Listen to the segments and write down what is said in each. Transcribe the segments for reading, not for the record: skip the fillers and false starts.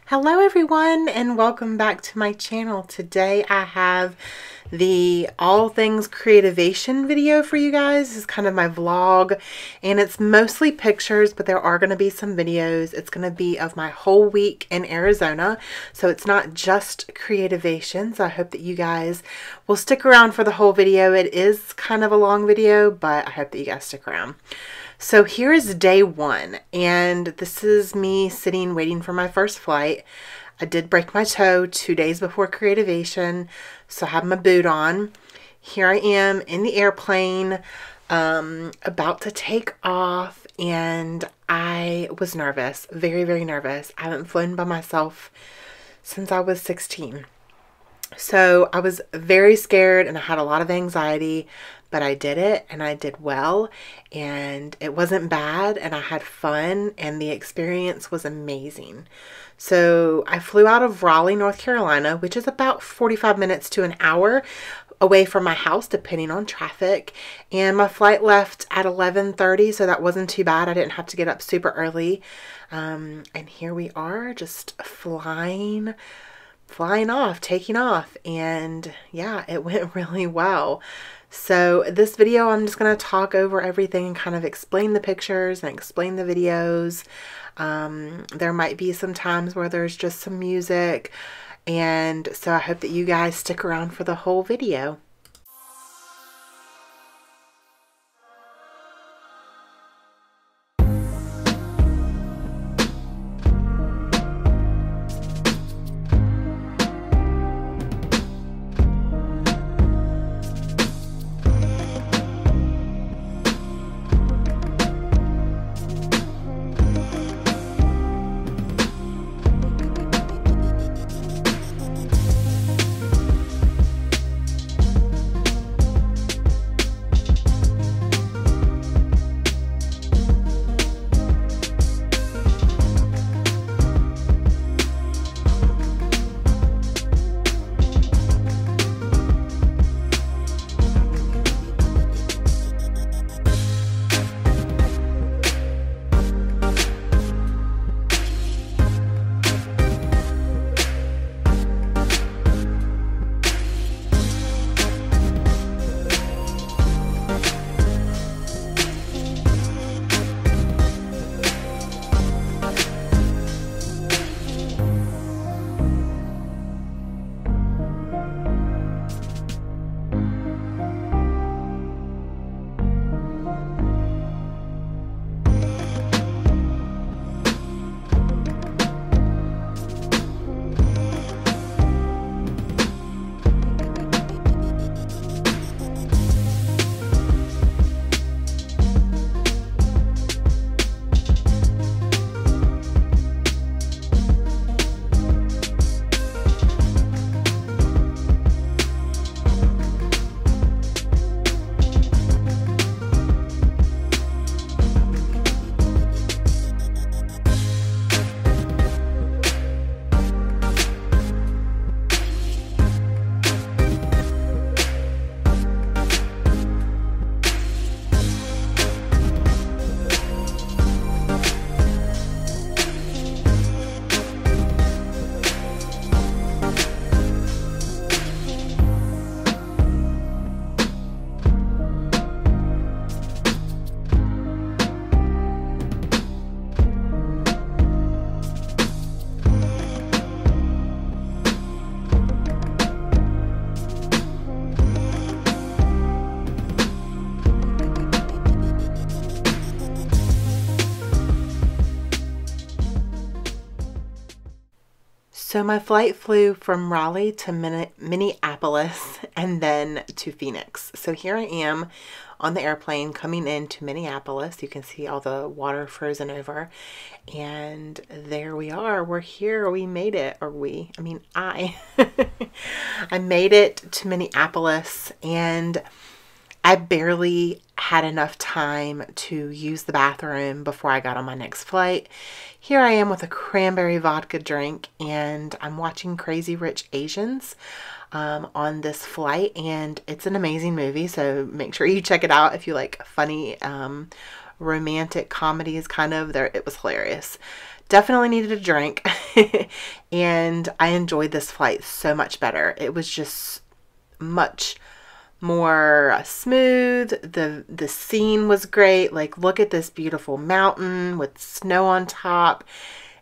Hello everyone and welcome back to my channel. Today I have the all things creativation video for you guys. This is kind of my vlog and it's mostly pictures, but there are going to be some videos. It's going to be of my whole week in Arizona, so it's not just creativation. So I hope that you guys will stick around for the whole video. It is kind of a long video, but I hope that you guys stick around. So here is day one, and this is me sitting waiting for my first flight. I did break my toe 2 days before Creativation, so I have my boot on. Here I am in the airplane, about to take off, and I was nervous, very, very nervous. I haven't flown by myself since I was 16. So I was very scared and I had a lot of anxiety, but I did it and I did well and it wasn't bad and I had fun and the experience was amazing. So I flew out of Raleigh, North Carolina, which is about 45 minutes to an hour away from my house depending on traffic, and my flight left at 11:30, so that wasn't too bad. I didn't have to get up super early, and here we are just flying off, taking off, and yeah, it went really well. So this video, I'm just going to talk over everything and kind of explain the pictures and explain the videos. There might be some times where there's just some music, and so I hope that you guys stick around for the whole video. So my flight flew from Raleigh to Minneapolis and then to Phoenix. So here I am on the airplane coming into Minneapolis. You can see all the water frozen over. And there we are. We're here. We made it. I I made it to Minneapolis, and I barely had enough time to use the bathroom before I got on my next flight. Here I am with a cranberry vodka drink, and I'm watching Crazy Rich Asians on this flight, and it's an amazing movie, so make sure you check it out if you like funny romantic comedies, kind of. There, it was hilarious. Definitely needed a drink. and I enjoyed this flight so much better. It was just much more smooth. The scene was great. Like, look at this beautiful mountain with snow on top.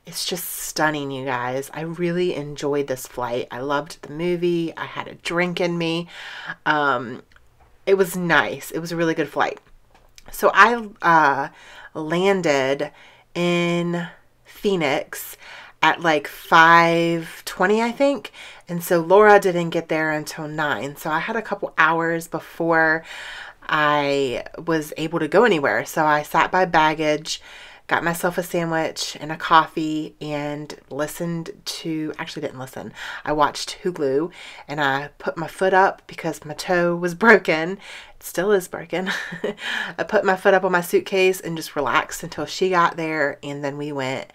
It's just stunning, you guys. I really enjoyed this flight. I loved the movie. I had a drink in me. It was nice. It was a really good flight. So I landed in Phoenix at like 5:20, I think. And so Laura didn't get there until 9. So I had a couple hours before I was able to go anywhere. So I sat by baggage, got myself a sandwich and a coffee, and actually didn't listen. I watched Hulu, and I put my foot up because my toe was broken. It still is broken. I put my foot up on my suitcase and just relaxed until she got there, and then we went.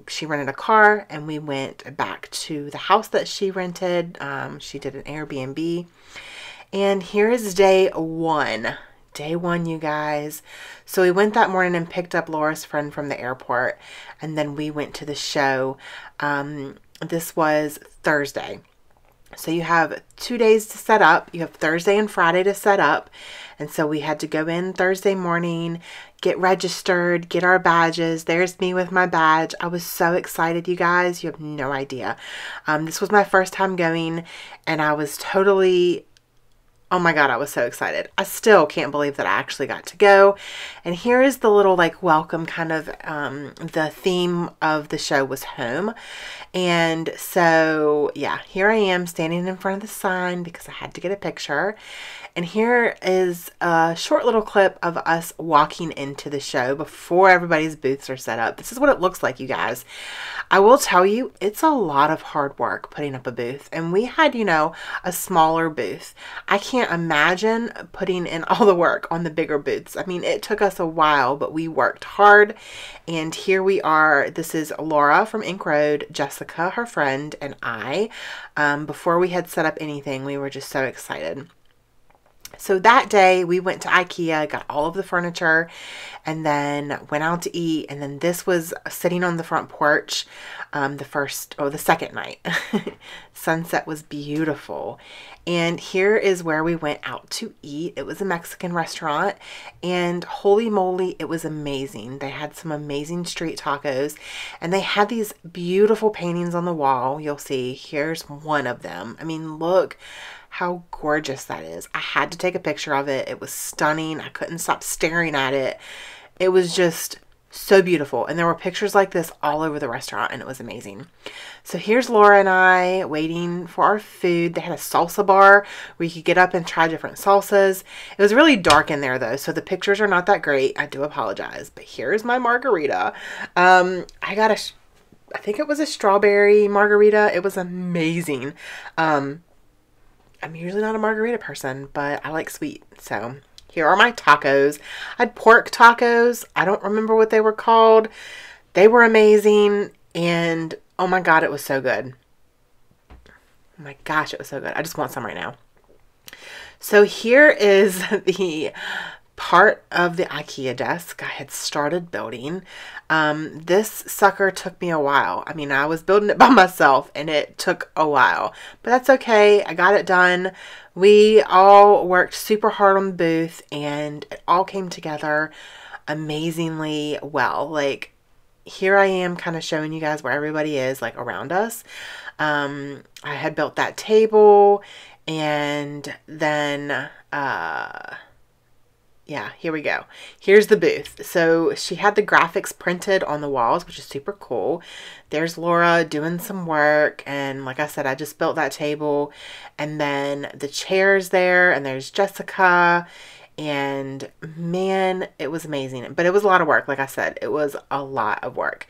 She rented a car, and we went back to the house that she rented. She did an Airbnb. And here is day one. Day one, you guys. So we went that morning and picked up Laura's friend from the airport, and then we went to the show. This was Thursday. So you have 2 days to set up. You have Thursday and Friday to set up. And so we had to go in Thursday morning, get registered, get our badges. There's me with my badge. I was so excited, you guys. You have no idea. This was my first time going, and I was totally... Oh my God, I was so excited. I still can't believe that I actually got to go. And here is the little like welcome kind of, the theme of the show was home. And so, yeah, here I am standing in front of the sign because I had to get a picture. And here is a short little clip of us walking into the show before everybody's booths are set up. This is what it looks like, you guys. I will tell you, it's a lot of hard work putting up a booth. And we had, you know, a smaller booth. I can't imagine putting in all the work on the bigger booths. I mean, it took us a while, but we worked hard. And here we are. This is Laura from Ink Road, Jessica, her friend, and I. Before we had set up anything, we were just so excited. So that day we went to IKEA, got all of the furniture, and then went out to eat. And then this was sitting on the front porch the second night. Sunset was beautiful. And here is where we went out to eat. It was a Mexican restaurant, and holy moly, it was amazing. They had some amazing street tacos, and they had these beautiful paintings on the wall. You'll see, here's one of them. I mean, look how gorgeous that is. I had to take a picture of it. It was stunning. I couldn't stop staring at it. It was just so beautiful. And there were pictures like this all over the restaurant, and it was amazing. So here's Laura and I waiting for our food. They had a salsa bar where you could get up and try different salsas. It was really dark in there though, so the pictures are not that great. I do apologize. But here's my margarita. I got I think it was a strawberry margarita. It was amazing. I'm usually not a margarita person, but I like sweet. So here are my tacos. I had pork tacos. I don't remember what they were called. They were amazing. And oh my God, it was so good. Oh my gosh, it was so good. I just want some right now. So here is the part of the IKEA desk I had started building. This sucker took me a while. I mean, I was building it by myself and it took a while, but that's okay. I got it done. We all worked super hard on the booth and it all came together amazingly well. Like, here I am kind of showing you guys where everybody is, like, around us. I had built that table, and then yeah, here we go. Here's the booth. So she had the graphics printed on the walls, which is super cool. There's Laura doing some work. And like I said, I just built that table. And then the chairs there. And there's Jessica. And man, it was amazing. But it was a lot of work. Like I said, it was a lot of work.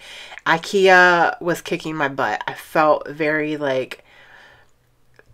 IKEA was kicking my butt. I felt very like,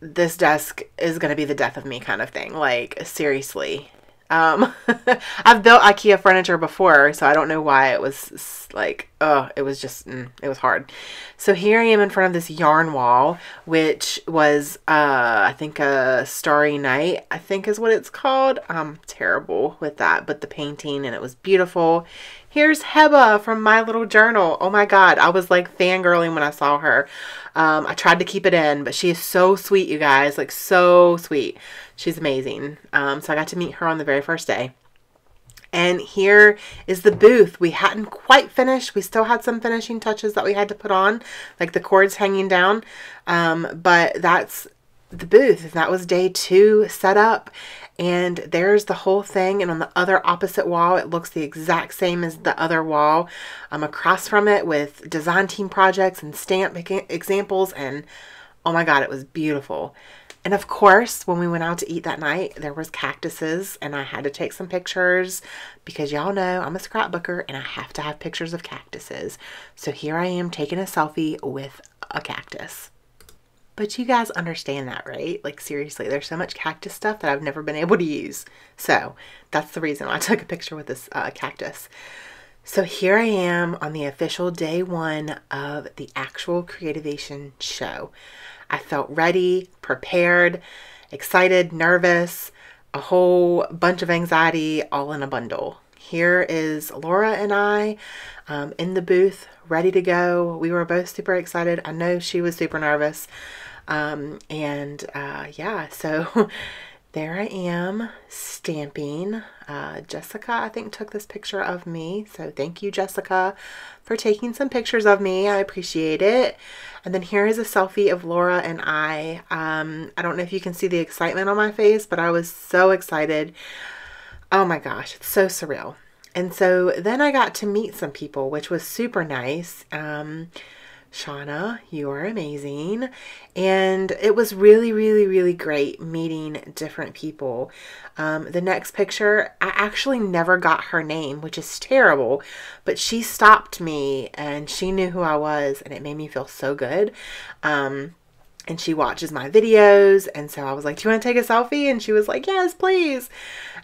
this desk is going to be the death of me kind of thing. Like, seriously. I've built IKEA furniture before, so I don't know why it was like, oh, it was just, it was hard. So here I am in front of this yarn wall, which was, I think a Starry Night, I think is what it's called. I'm terrible with that, but the painting, and it was beautiful. Here's Heba from My Little Journal. Oh my God, I was like fangirling when I saw her. I tried to keep it in, but she is so sweet, you guys. Like, so sweet. She's amazing. So I got to meet her on the very first day. And here is the booth. We hadn't quite finished. We still had some finishing touches that we had to put on, like the cords hanging down. But that's the booth. That was day 2 set up. And there's the whole thing. And on the other opposite wall, it looks the exact same as the other wall. Across from it with design team projects and stamp examples. And oh my God, it was beautiful. And of course, when we went out to eat that night, there was cactuses and I had to take some pictures because y'all know I'm a scrapbooker and I have to have pictures of cactuses. So here I am taking a selfie with a cactus. But you guys understand that, right? Like, seriously, there's so much cactus stuff that I've never been able to use. So that's the reason I took a picture with this cactus. So here I am on the official day 1 of the actual Creativation show. I felt ready, prepared, excited, nervous, a whole bunch of anxiety all in a bundle. Here is Laura and I in the booth, ready to go. We were both super excited. I know she was super nervous. Yeah, so there I am stamping. Jessica, I think, took this picture of me. So thank you, Jessica, for taking some pictures of me. I appreciate it. And then here is a selfie of Laura and I. I don't know if you can see the excitement on my face, but I was so excited. Oh my gosh, it's so surreal. And so then I got to meet some people, which was super nice. Shauna, you are amazing. And it was really, really, really great meeting different people. The next picture, I actually never got her name, which is terrible, but she stopped me and she knew who I was and it made me feel so good. And she watches my videos. And so I was like, do you want to take a selfie? And she was like, yes, please.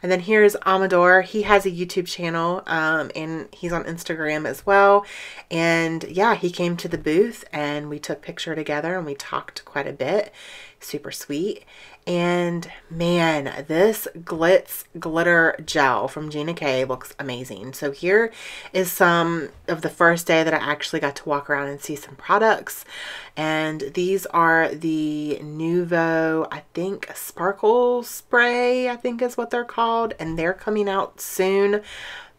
And then here's Amador. He has a YouTube channel and he's on Instagram as well. And yeah, he came to the booth and we took a picture together and we talked quite a bit. Super sweet. And man, this glitter gel from Gina K looks amazing. So here is some of the first day that I actually got to walk around and see some products. And these are the Nuvo, I think, Sparkle Spray, I think is what they're called. And they're coming out soon.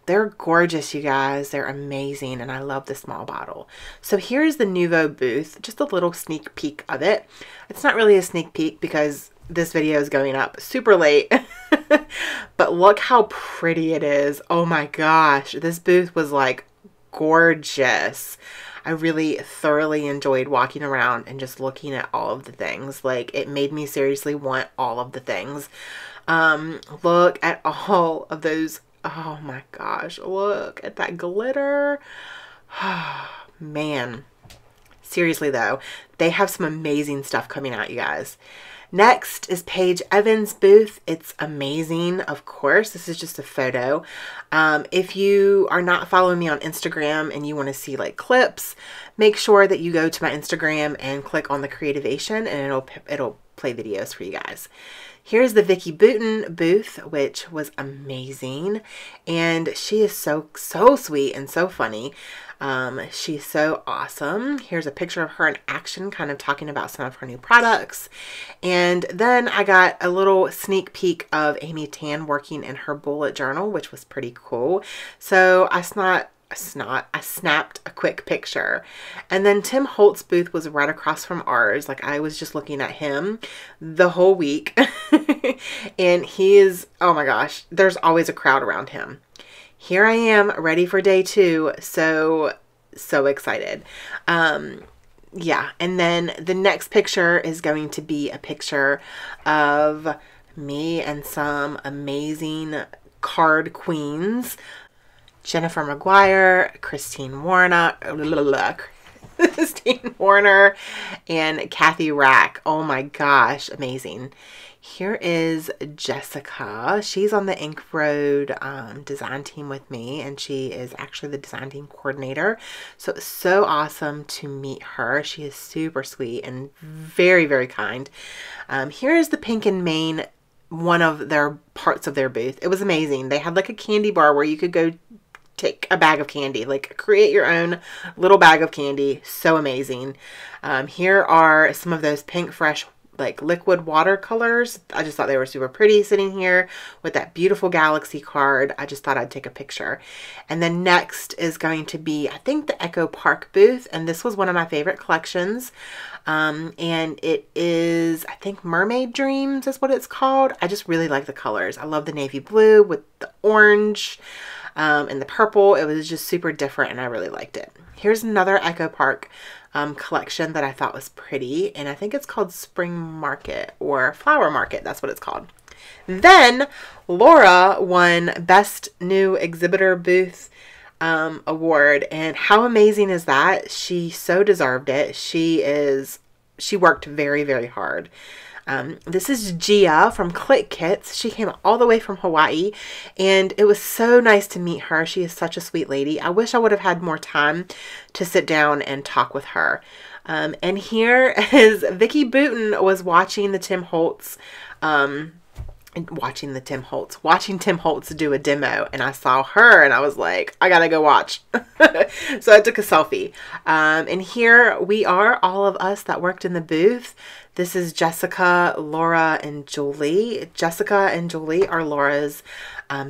They're gorgeous, you guys. They're amazing, and I love the small bottle. So here's the Nuvo booth, just a little sneak peek of it. It's not really a sneak peek because this video is going up super late, but look how pretty it is. Oh my gosh, this booth was like gorgeous. I really thoroughly enjoyed walking around and just looking at all of the things. Like, it made me seriously want all of the things. Look at all of those. Oh my gosh, look at that glitter. Man, seriously though, they have some amazing stuff coming out, you guys. Next is Paige Evans' booth. It's amazing, of course. This is just a photo. If you are not following me on Instagram and you want to see like clips, make sure that you go to my Instagram and click on the Creativation and it'll play videos for you guys. Here's the Vicky Booten booth, which was amazing. And she is so sweet and so funny. She's so awesome. Here's a picture of her in action, kind of talking about some of her new products. And then I got a little sneak peek of Amy Tan working in her bullet journal, which was pretty cool. So I snapped a quick picture. And then Tim Holt's booth was right across from ours. Like, I was just looking at him the whole week. And he is, oh my gosh, there's always a crowd around him. Here I am ready for day 2. So excited. Yeah. And then the next picture is going to be a picture of me and some amazing card queens. Jennifer McGuire, Christine Warner, and Kathy Rack. Oh my gosh, amazing. Here is Jessica. She's on the Ink Road design team with me, and she is actually the design team coordinator. So it's so awesome to meet her. She is super sweet and very, very kind. Here is the Pink and Main, one of their parts of their booth. It was amazing. They had like a candy bar where you could go take a bag of candy, like create your own little bag of candy. So amazing. Here are some of those pink fresh like liquid watercolors. I just thought they were super pretty sitting here with that beautiful galaxy card. I just thought I'd take a picture. And then next is going to be, I think, the Echo Park booth. And this was one of my favorite collections. And it is, I think, Mermaid Dreams is what it's called. I just really like the colors. I love the navy blue with the orange and the purple. It was just super different and I really liked it. Here's another Echo Park collection that I thought was pretty, and I think it's called Spring Market or Flower Market. That's what it's called. Then Laura won Best New Exhibitor Booth award, and how amazing is that? She so deserved it. She worked very, very hard. This is Gia from Click Kits. She came all the way from Hawaii, and it was so nice to meet her. She is such a sweet lady. I wish I would have had more time to sit down and talk with her. And here is Vicki Booten was watching Tim Holtz do a demo, and I saw her and I was like, I gotta go watch. So I took a selfie. And here we are, all of us that worked in the booth. This is Jessica, Laura, and Julie. Jessica and Julie are Laura's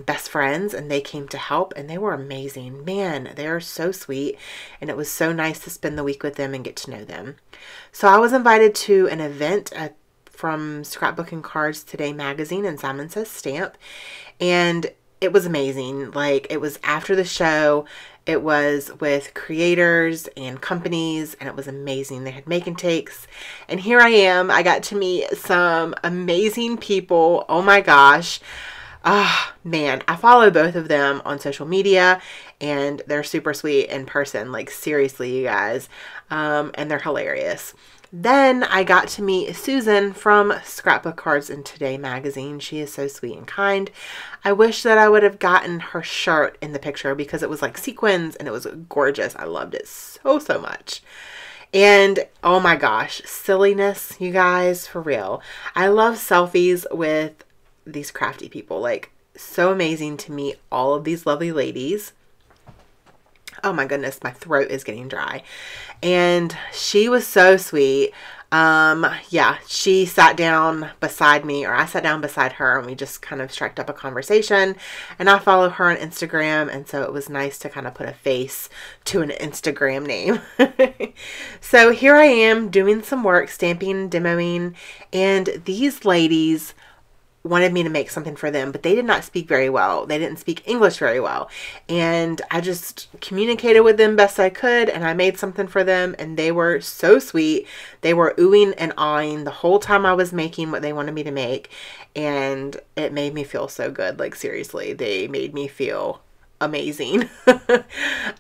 best friends, and they came to help, and they were amazing. Man, they're so sweet, and it was so nice to spend the week with them and get to know them. So I was invited to an event from Scrapbook and Cards Today magazine and Simon Says Stamp, and it was amazing. Like, it was after the show. It was with creators and companies, and it was amazing. They had make and takes, and here I am. I got to meet some amazing people. Oh my gosh. Man, I follow both of them on social media, and they're super sweet in person. Like, seriously, you guys. And they're hilarious. Then I got to meet Susan from Scrapbook Cards and Today magazine. She is so sweet and kind. I wish that I would have gotten her shirt in the picture because it was like sequins and it was gorgeous. I loved it so, so much. And oh my gosh, silliness, you guys, for real. I love selfies with these crafty people. Like, so amazing to meet all of these lovely ladies. Oh my goodness, my throat is getting dry. And she was so sweet. Yeah, she sat down beside me, or I sat down beside her, and we just kind of struck up a conversation. And I follow her on Instagram, and so it was nice to kind of put a face to an Instagram name. So here I am doing some work, stamping, demoing, and these ladies wanted me to make something for them, but they did not speak very well. They didn't speak English very well. And I just communicated with them best I could, and I made something for them, and they were so sweet. They were oohing and ahhing the whole time I was making what they wanted me to make, and it made me feel so good. Like, seriously, they made me feel amazing.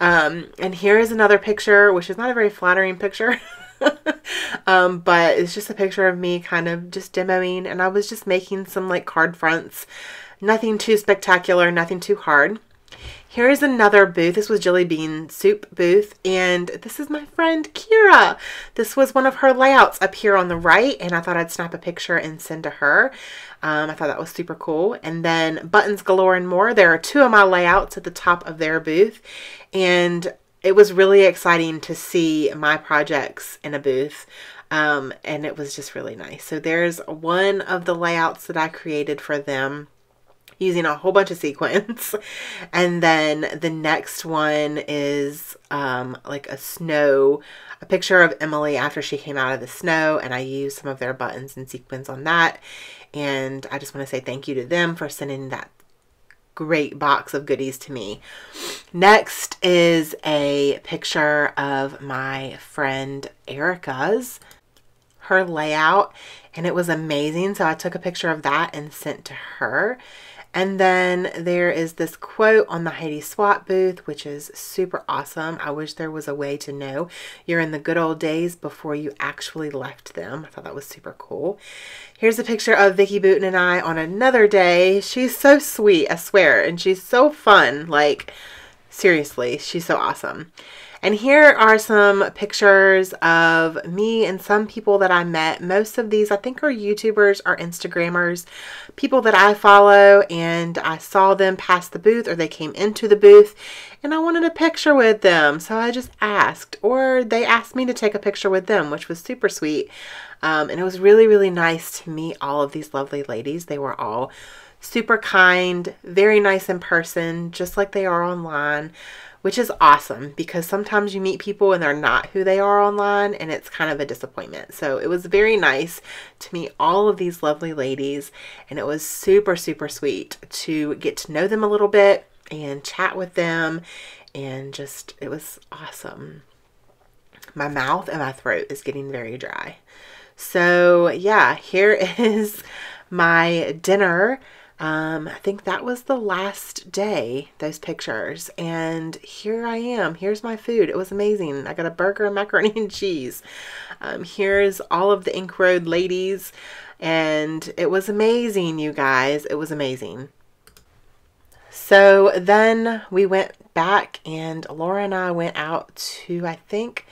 And here is another picture, which is not a very flattering picture. But it's just a picture of me kind of just demoing, and I was just making some like card fronts. Nothing too spectacular, nothing too hard. Here is another booth. This was Jelly Bean Soup booth, and this is my friend Kira. This was one of her layouts up here on the right, and I thought I'd snap a picture and send to her. I thought that was super cool. And then Buttons Galore and More. There are two of my layouts at the top of their booth, and it was really exciting to see my projects in a booth, and it was just really nice. So there's one of the layouts that I created for them using a whole bunch of sequins. And then the next one is like a picture of Emily after she came out of the snow, and I used some of their buttons and sequins on that. And I just want to say thank you to them for sending that great box of goodies to me. Next is a picture of my friend Erica's, her layout, and it was amazing. So I took a picture of that and sent to her. And then there is this quote on the Heidi Swap booth, which is super awesome. I wish there was a way to know you're in the good old days before you actually left them. I thought that was super cool. Here's a picture of Vicki Booten and I on another day. She's so sweet, I swear, and she's so fun. Like, seriously, she's so awesome. And here are some pictures of me and some people that I met. Most of these I think are YouTubers or Instagrammers, people that I follow, and I saw them pass the booth or they came into the booth and I wanted a picture with them. So I just asked, or they asked me to take a picture with them, which was super sweet. And it was really, really nice to meet all of these lovely ladies. They were all super kind, very nice in person, just like they are online. Which is awesome because sometimes you meet people and they're not who they are online and it's kind of a disappointment. So it was very nice to meet all of these lovely ladies and it was super, super sweet to get to know them a little bit and chat with them, and just, it was awesome. My mouth and my throat is getting very dry. So yeah, here is my dinner. I think that was the last day, those pictures. And here I am. Here's my food. It was amazing. I got a burger and macaroni and cheese. Here's all of the Ink Road ladies. And it was amazing, you guys. It was amazing. So then we went back and Laura and I went out to, I think,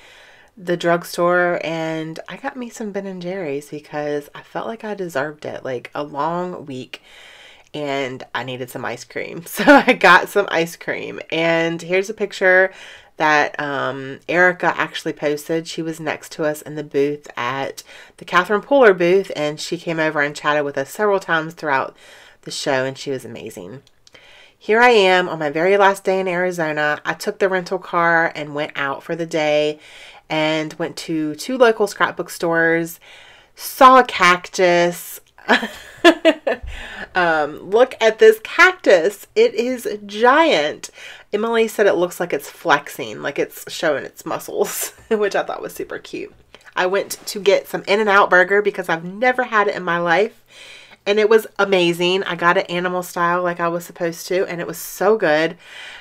the drugstore, and I got me some Ben & Jerry's because I felt like I deserved it. Like a long week. And I needed some ice cream. So I got some ice cream. And here's a picture that Erica actually posted. She was next to us in the booth at the Catherine Pooler booth. And she came over and chatted with us several times throughout the show. And she was amazing. Here I am on my very last day in Arizona. I took the rental car and went out for the day. And went to 2 local scrapbook stores. Saw a cactus. Look at this cactus. It is giant. Emily said it looks like it's flexing, like it's showing its muscles, which I thought was super cute. I went to get some In-N-Out burger because I've never had it in my life, and it was amazing. I got it animal style like I was supposed to, and it was so good.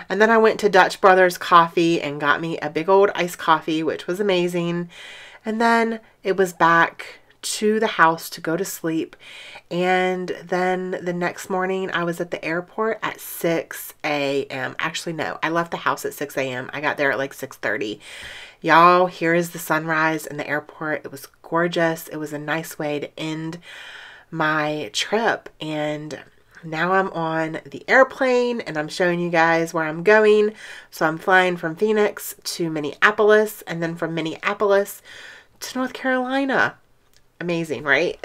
And then I went to Dutch Brothers Coffee and got me a big old iced coffee, which was amazing. And then it was back to the house to go to sleep. And then the next morning I was at the airport at 6 a.m. Actually, no, I left the house at 6 a.m. I got there at like 6:30. Y'all, here is the sunrise in the airport. It was gorgeous. It was a nice way to end my trip. And now I'm on the airplane and I'm showing you guys where I'm going. So I'm flying from Phoenix to Minneapolis, and then from Minneapolis to North Carolina. Amazing, right?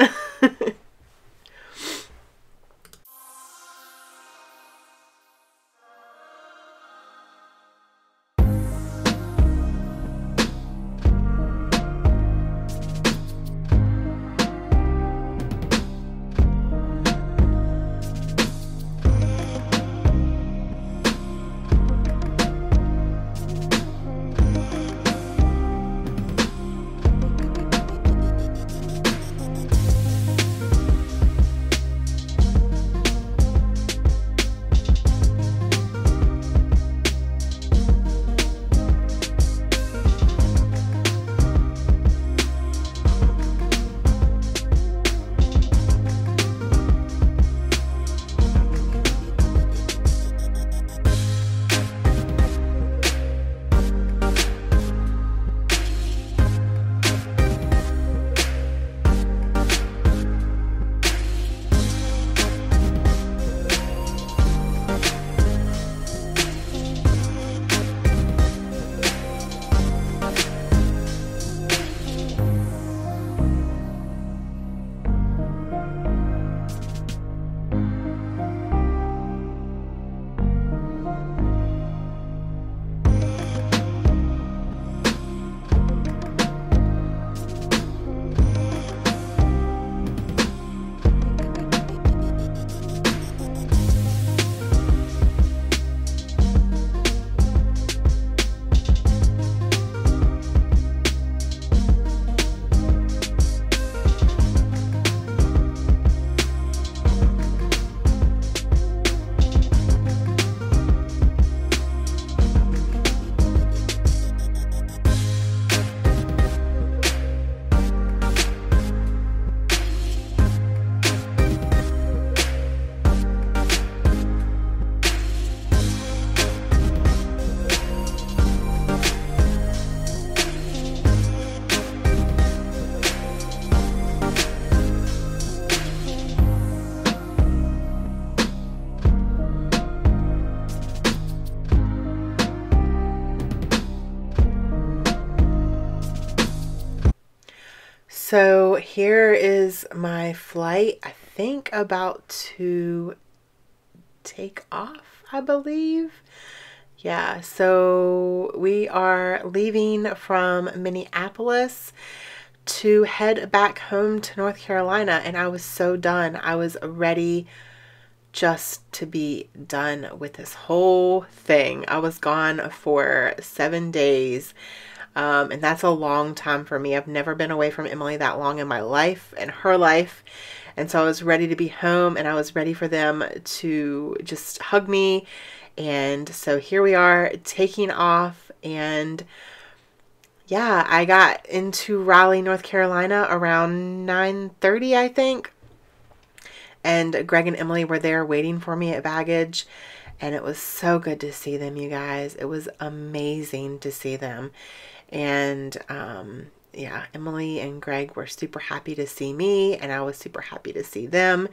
So here is my flight, I think about to take off, I believe. Yeah, so we are leaving from Minneapolis to head back home to North Carolina, and I was so done. I was ready just to be done with this whole thing. I was gone for 7 days, and that's a long time for me. I've never been away from Emily that long in my life and her life. And so I was ready to be home, and I was ready for them to just hug me. And so here we are taking off, and yeah, I got into Raleigh, North Carolina around 9:30, I think. And Greg and Emily were there waiting for me at baggage. And it was so good to see them, you guys. It was amazing to see them. And yeah, Emily and Greg were super happy to see me, and I was super happy to see them.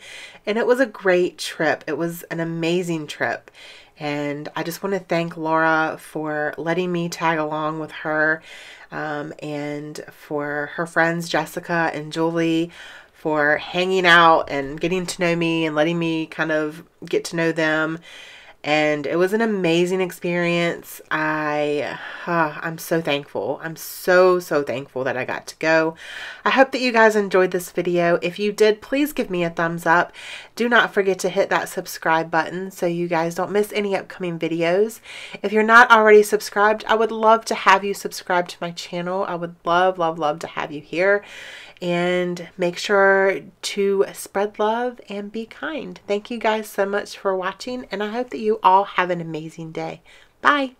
And it was a great trip. It was an amazing trip. And I just want to thank Laura for letting me tag along with her, and for her friends Jessica and Julie for hanging out and getting to know me and letting me kind of get to know them. And it was an amazing experience. I'm so thankful. I'm so thankful that I got to go. I hope that you guys enjoyed this video. If you did, please give me a thumbs up. Do not forget to hit that subscribe button so you guys don't miss any upcoming videos. If you're not already subscribed, I would love to have you subscribe to my channel. I would love to have you here. And make sure to spread love and be kind. Thank you guys so much for watching, and I hope that you all have an amazing day. Bye.